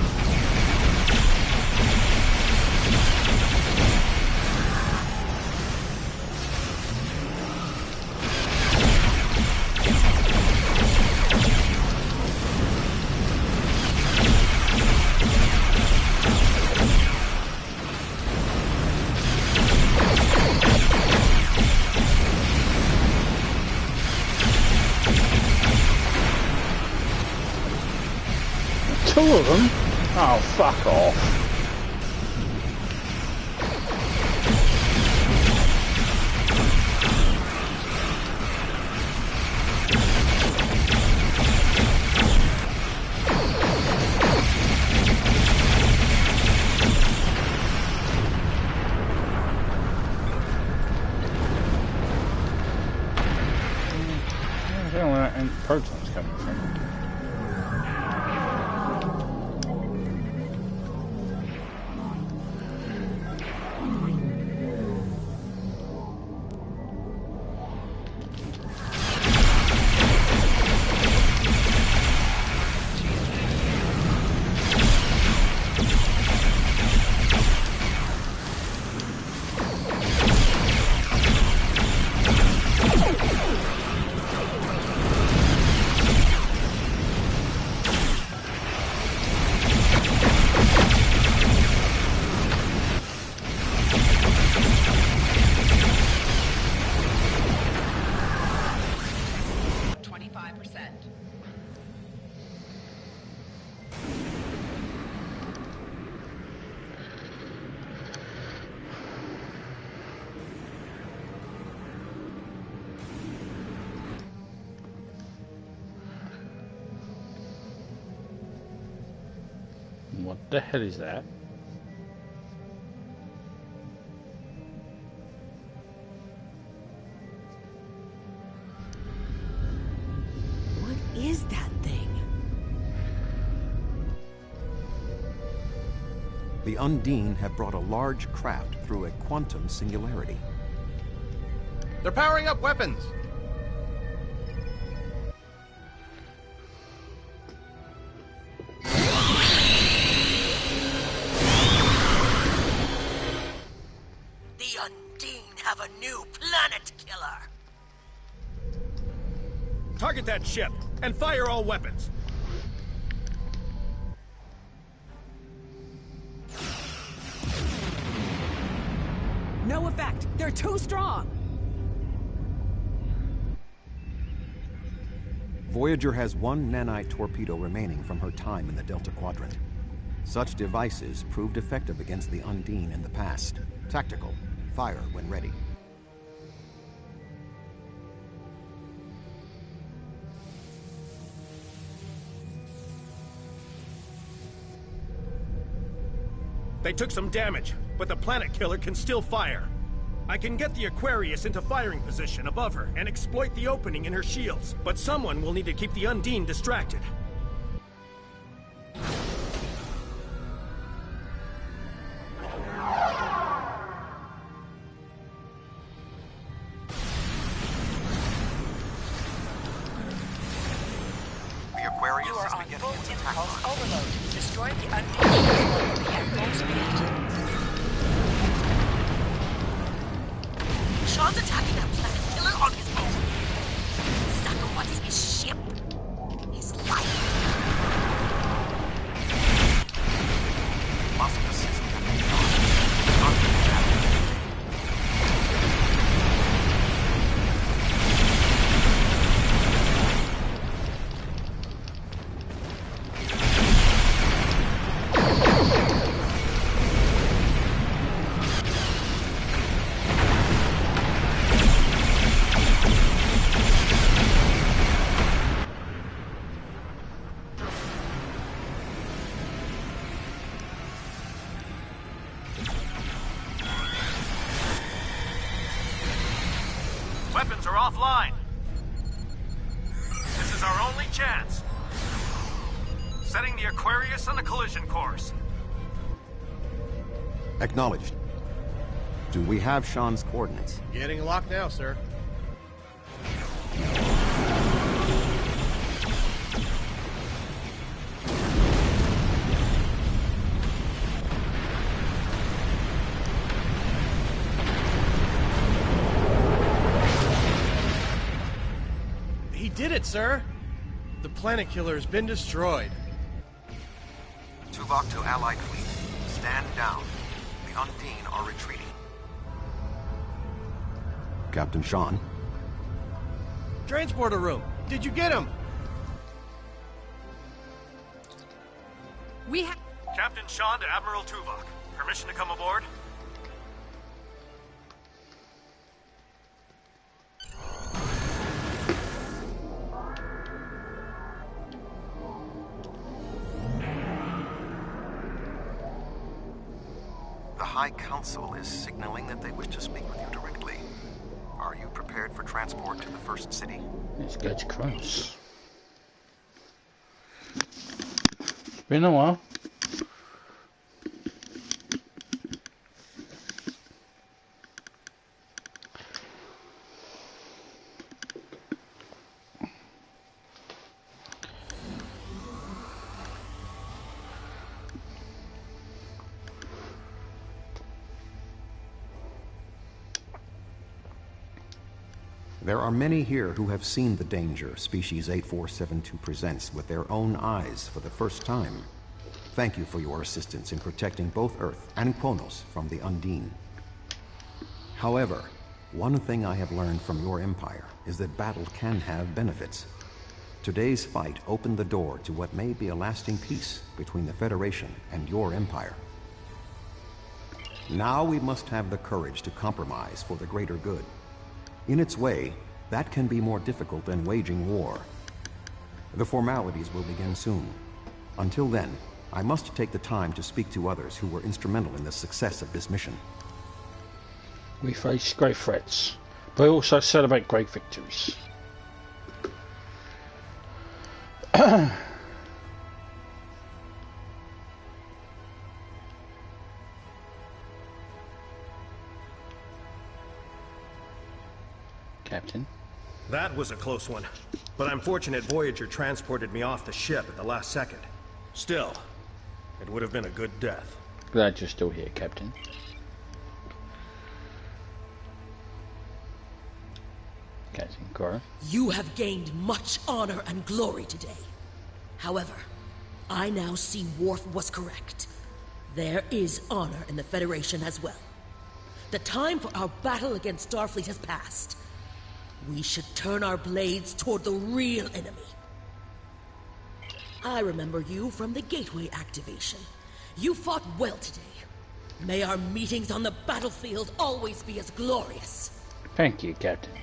Speaker 1: Two of them? Oh, fuck off. I don't know where that proton's coming from. What the hell is that?
Speaker 4: What is that thing?
Speaker 17: The Undine have brought a large craft through a quantum singularity.
Speaker 12: They're powering up weapons!
Speaker 4: The Undine have a new planet killer!
Speaker 12: Target that ship, and fire all weapons!
Speaker 19: No effect! They're too strong!
Speaker 17: Voyager has one nanite torpedo remaining from her time in the Delta Quadrant. Such devices proved effective against the Undine in the past. Tactical, Fire when ready.
Speaker 12: They took some damage, but the planet killer can still fire. I can get the Aquarius into firing position above her and exploit the opening in her shields, but someone will need to keep the Undine distracted.
Speaker 2: The Aquarius
Speaker 8: You are
Speaker 2: is
Speaker 8: on
Speaker 2: beginning
Speaker 8: full
Speaker 2: its attack
Speaker 8: impulse
Speaker 2: run.
Speaker 8: overload. Destroy the Undine at full speed.
Speaker 4: Sean's attacking that planet killer on his own. Sacrifice his ship, his life.
Speaker 2: Muscus is moving on.
Speaker 12: Weapons are offline. This is our only chance. Setting the Aquarius on the collision course.
Speaker 17: Acknowledged. Do we have Sean's coordinates?
Speaker 20: Getting locked now, sir. He did it, sir. The planet killer has been destroyed.
Speaker 2: Tuvok to Allied fleet. Stand down. The Undine are retreating.
Speaker 17: Captain Sean?
Speaker 20: Transporter room. Did you get him?
Speaker 19: We have...
Speaker 12: Captain Sean to Admiral Tuvok. Permission to come aboard?
Speaker 2: The High Council is signaling that they wish to speak with you directly. Are you prepared for transport to the first city?
Speaker 1: Let's go to Cross. Been a while.
Speaker 17: There are many here who have seen the danger Species 8472 presents with their own eyes for the first time. Thank you for your assistance in protecting both Earth and Kronos from the Undine. However, one thing I have learned from your empire is that battle can have benefits. Today's fight opened the door to what may be a lasting peace between the Federation and your empire. Now we must have the courage to compromise for the greater good. In its way, that can be more difficult than waging war. The formalities will begin soon. Until then, I must take the time to speak to others who were instrumental in the success of this mission.
Speaker 1: We face great threats, but also celebrate great victories. Captain?
Speaker 12: That was a close one. But I'm fortunate Voyager transported me off the ship at the last second. Still, it would have been a good death.
Speaker 1: Glad you're still here, Captain. Captain Cora?
Speaker 4: You have gained much honor and glory today. However, I now see Worf was correct. There is honor in the Federation as well. The time for our battle against Starfleet has passed. We should turn our blades toward the real enemy. I remember you from the Gateway activation. You fought well today. May our meetings on the battlefield always be as glorious.
Speaker 1: Thank you, Captain.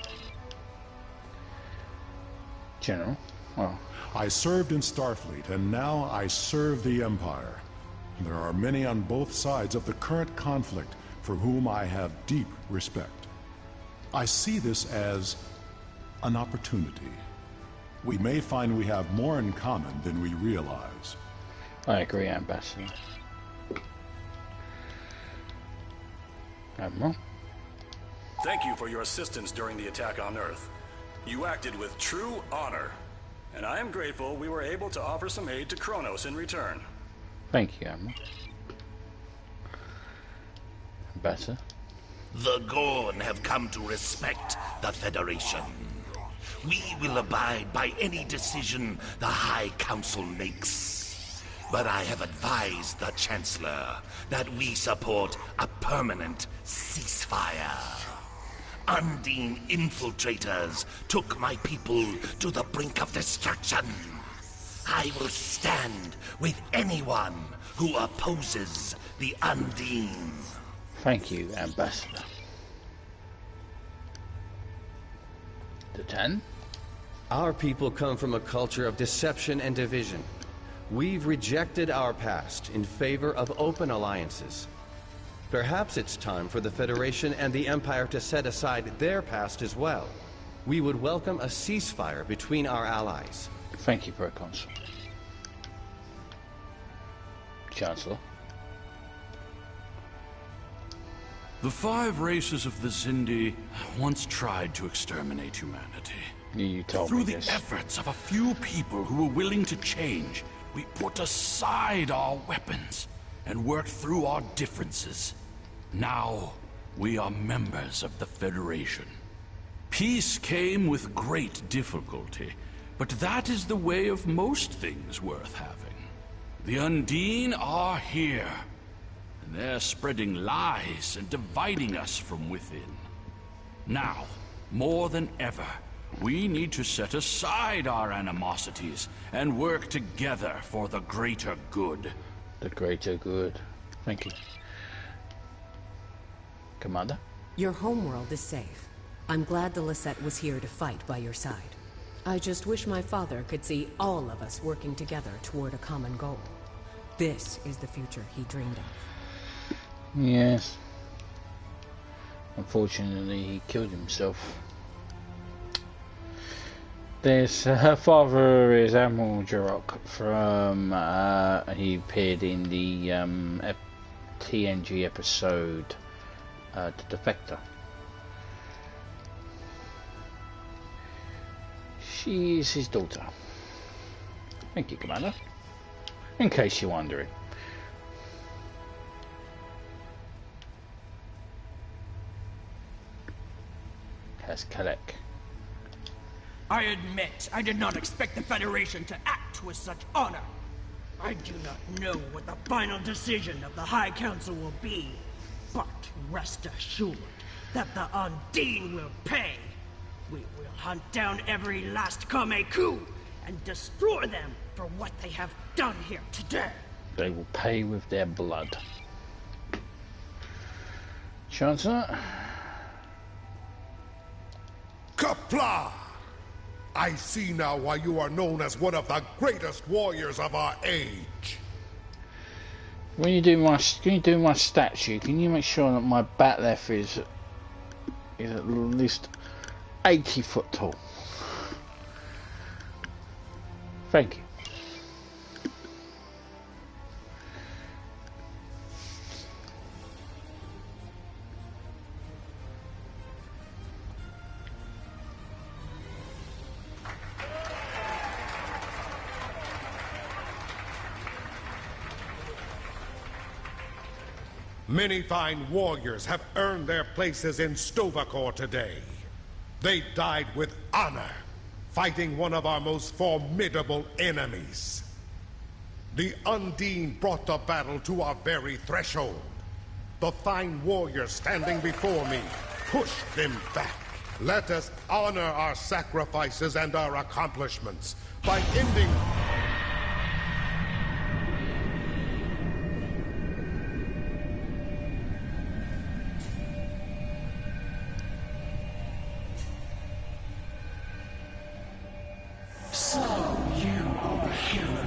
Speaker 1: General. Oh.
Speaker 21: I served in Starfleet, and now I serve the Empire. There are many on both sides of the current conflict for whom I have deep respect. I see this as an opportunity. We may find we have more in common than we realize.
Speaker 1: I agree, Ambassador. Admiral?
Speaker 22: Thank you for your assistance during the attack on Earth. You acted with true honor, and I am grateful we were able to offer some aid to Kronos in return.
Speaker 1: Thank you, Admiral. Ambassador?
Speaker 5: The Gorn have come to respect the Federation. We will abide by any decision the High Council makes. But I have advised the Chancellor that we support a permanent ceasefire. Undine infiltrators took my people to the brink of destruction. I will stand with anyone who opposes the Undine.
Speaker 1: Thank you, Ambassador. The 10?
Speaker 11: Our people come from a culture of deception and division. We've rejected our past in favor of open alliances. Perhaps it's time for the Federation and the Empire to set aside their past as well. We would welcome a ceasefire between our allies.
Speaker 1: Thank you, Proconsul. Chancellor.
Speaker 9: The 5 races of the Zindi once tried to exterminate humanity.
Speaker 1: You told
Speaker 9: Through
Speaker 1: me
Speaker 9: the
Speaker 1: this.
Speaker 9: efforts of a few people who were willing to change, we put aside our weapons and worked through our differences. Now, we are members of the Federation. Peace came with great difficulty, but that is the way of most things worth having. The Undine are here, and they're spreading lies and dividing us from within. Now, more than ever, we need to set aside our animosities and work together for the greater good.
Speaker 1: The greater good. Thank you. Commander?
Speaker 23: Your homeworld is safe. I'm glad the Lisette was here to fight by your side. I just wish my father could see all of us working together toward a common goal. This is the future he dreamed of.
Speaker 1: Yes. Unfortunately, he killed himself. Her father is Admiral Tuvok from, he appeared in the TNG episode, The Defector. She is his daughter. Thank you, Commander. In case you're wondering. Has Kalek.
Speaker 24: I admit, I did not expect the Federation to act with such honor. I do not know what the final decision of the High Council will be, but rest assured that the Undine will pay. We will hunt down every last Kameku and destroy them for what they have done here today.
Speaker 1: They will pay with their blood. Chancellor?
Speaker 25: Kapla! I see now why you are known as one of the greatest warriors of our age.
Speaker 1: When you do my statue, can you make sure that my Batleth is at least 80 foot tall? Thank you.
Speaker 25: Many fine warriors have earned their places in Stovacor today. They died with honor, fighting one of our most formidable enemies. The Undine brought the battle to our very threshold. The fine warriors standing before me pushed them back. Let us honor our sacrifices and our accomplishments by ending...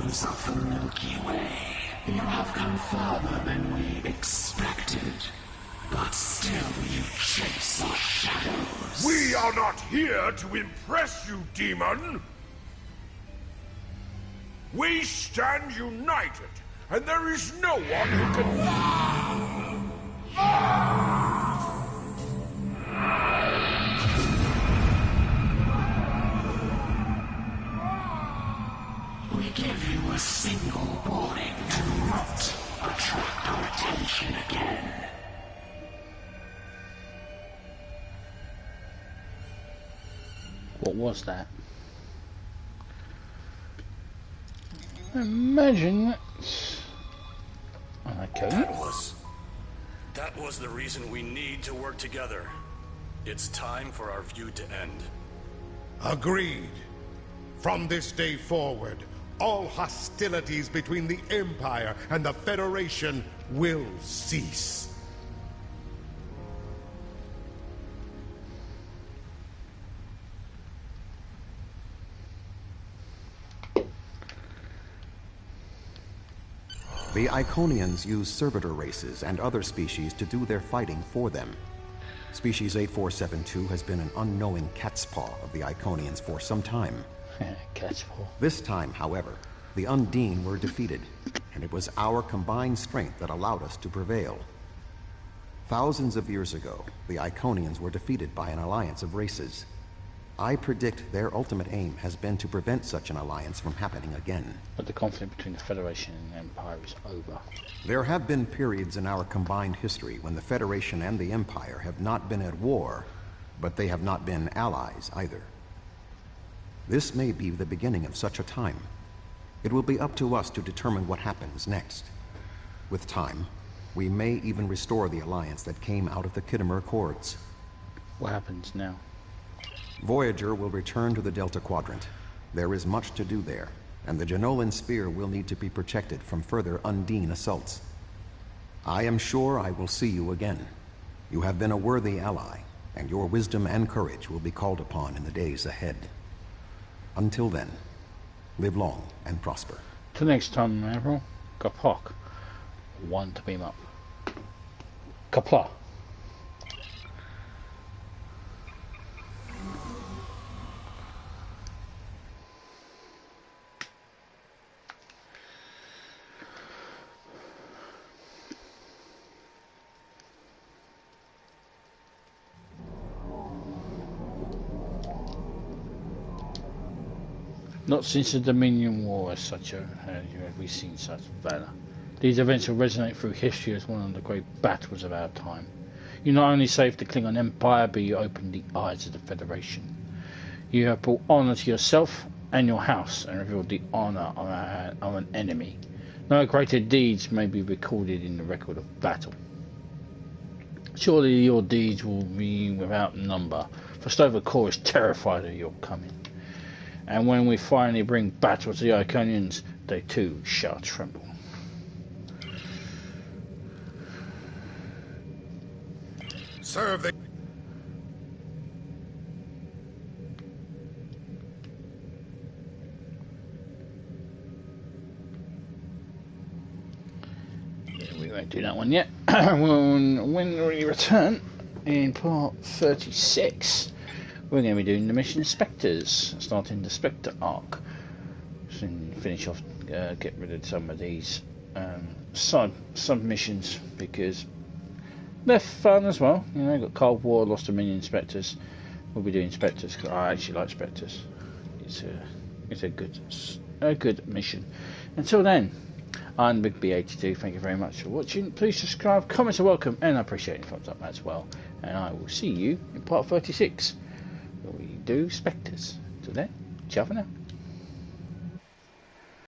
Speaker 3: Masters of the Milky Way, you have come further than we expected. But still you chase our shadows.
Speaker 25: We are not here to impress you, demon! We stand united, and there is no one who can...
Speaker 3: We give you a single warning to not attract our attention again.
Speaker 1: What was that? Imagine that's... Okay.
Speaker 22: That was the reason we need to work together. It's time for our feud to end.
Speaker 25: Agreed. From this day forward, all hostilities between the Empire and the Federation will cease.
Speaker 17: The Iconians use servitor races and other species to do their fighting for them. Species 8472 has been an unknowing catspaw of the Iconians for some time.
Speaker 1: Catspaw.
Speaker 17: This time, however, the Undine were defeated, and it was our combined strength that allowed us to prevail. Thousands of years ago, the Iconians were defeated by an alliance of races. I predict their ultimate aim has been to prevent such an alliance from happening again.
Speaker 1: But the conflict between the Federation and the Empire is over.
Speaker 17: There have been periods in our combined history when the Federation and the Empire have not been at war, but they have not been allies either. This may be the beginning of such a time. It will be up to us to determine what happens next. With time, we may even restore the alliance that came out of the Khitomer Accords.
Speaker 1: What happens now?
Speaker 17: Voyager will return to the Delta Quadrant. There is much to do there, and the Jenolan Sphere will need to be protected from further Undine assaults. I am sure I will see you again. You have been a worthy ally, and your wisdom and courage will be called upon in the days ahead. Until then, live long and prosper.
Speaker 1: Till next time, Admiral. Kapok. One to beam up. Kapla. Not since the Dominion War have we seen such valor. These events will resonate through history as one of the great battles of our time. You not only saved the Klingon Empire, but you opened the eyes of the Federation. You have brought honor to yourself and your house, and revealed the honor of an enemy. No greater deeds may be recorded in the record of battle. Surely your deeds will be without number, for Stova Core is terrified of your coming. And when we finally bring battle to the Iconians, they too shall tremble.
Speaker 25: Serve the...
Speaker 1: We won't do that one yet. When we return in part 36, we're going to be doing the mission Spectres, starting the Spectre Arc. So finish off, get rid of some of these sub missions because they're fun as well. You know, got Cold War, Lost Dominion Spectres. We'll be doing Spectres because I actually like Spectres. It's a good mission. Until then, I'm Big B82. Thank you very much for watching. Please subscribe, comments are welcome, and I appreciate your thumbs up as well. And I will see you in part 36. We do Spectres. Till then, ciao for now.